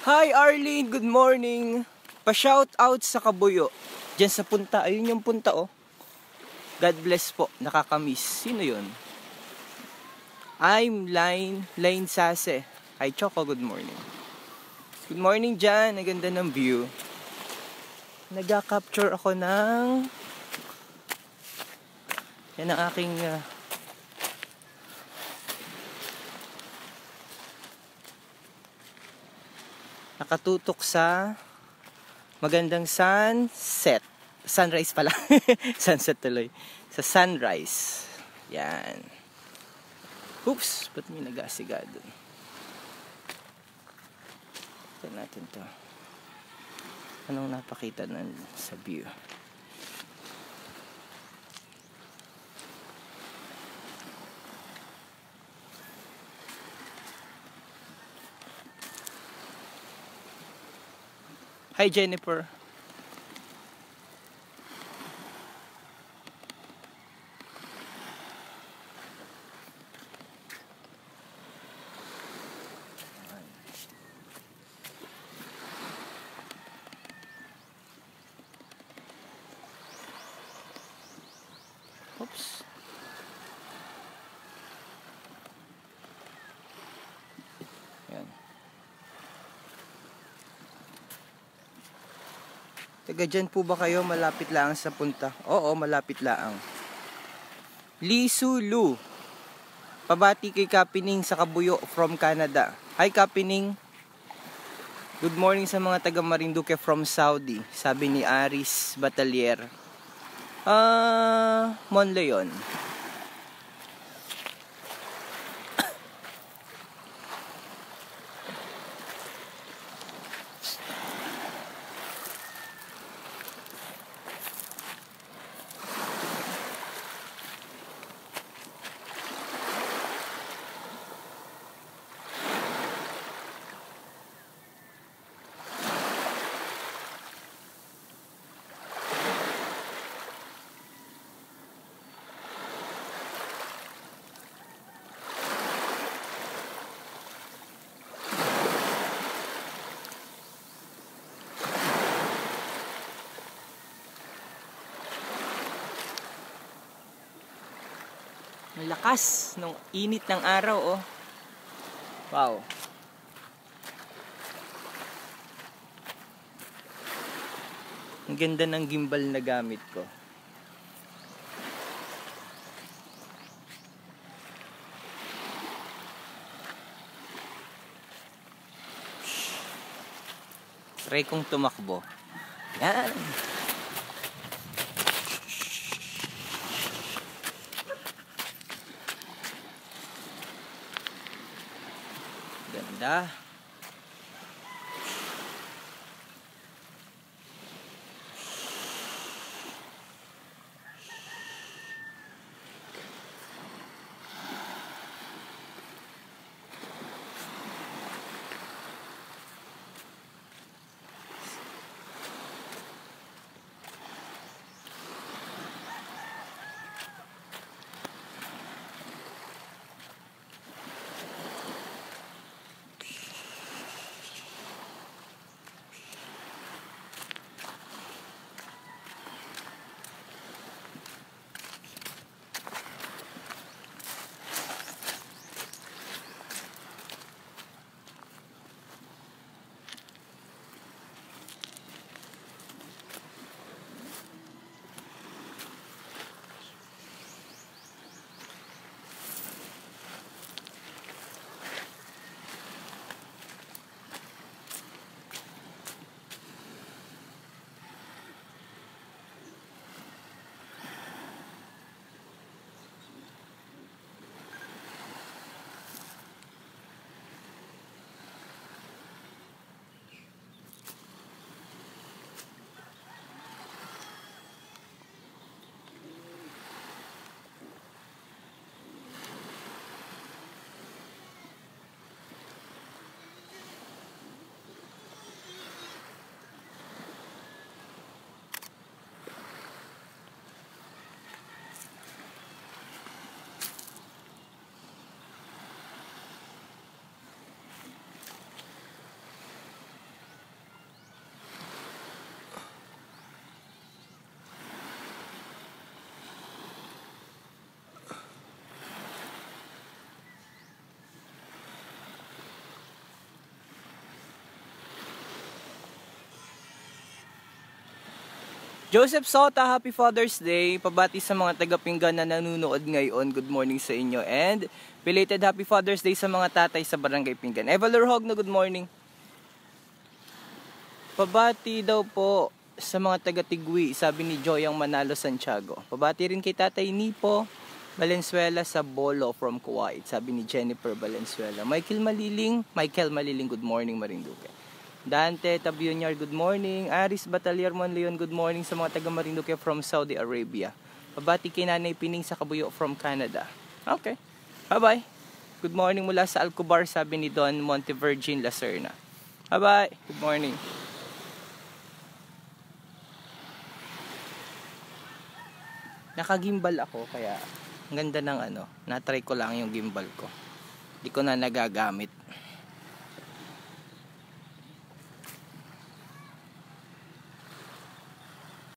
Hi Arlene, good morning. Pa-shout out sa Kabuyo. Diyan sa punta, ayun yung punta oh. God bless po, nakakamiss. Sino yun? I'm Lane Sase. Hi Choco, good morning. Good morning dyan, ang ganda ng view. Nag-capture ako ng yan ang aking nakatutok sa magandang sunset. Sunrise pala. Sunset tuloy. Sa sunrise. Yan. Oops, ba't may nag-asiga dun? Ito natin to. Anong napakita sa view? Hi Jennifer. Oops. Yan. Taga dyan po ba kayo? Malapit lang sa punta? Oo, malapit lang. Lisulu. Pabati kay Kapining sa Kabuyo from Canada. Hi Kapining. Good morning sa mga taga Marinduque from Saudi. Sabi ni Aris Batalier. Monleon. Malakas nung init ng araw oh. Wow. Ang ganda ng gimbal na gamit ko. Try kong tumakbo. Yan. Ganda. Joseph Sota, Happy Father's Day. Pabati sa mga taga-Pinggan na nanonood ngayon. Good morning sa inyo. And belated Happy Father's Day sa mga tatay sa Barangay Pinggan. Eva Lurhog na good morning. Pabati daw po sa mga taga-Tigwi, sabi ni Joyang Manalo Santiago. Pabati rin kay Tatay Nipo Valenzuela sa Bolo from Kuwait, sabi ni Jennifer Valenzuela. Michael Maliling, good morning Marinduque. Dante Tabionyar, good morning. Aris Batalier Monleon, good morning sa mga taga Marinduque from Saudi Arabia. Pabati kay Nanay Pining sa Kabuyo from Canada. Okay, bye-bye. Good morning mula sa Alcobar, sabi ni Don Montevirgin Lacerna. Bye-bye, good morning. Nakagimbal ako, kaya ang ganda ng na-try ko lang yung gimbal ko. Hindi ko na nagagamit.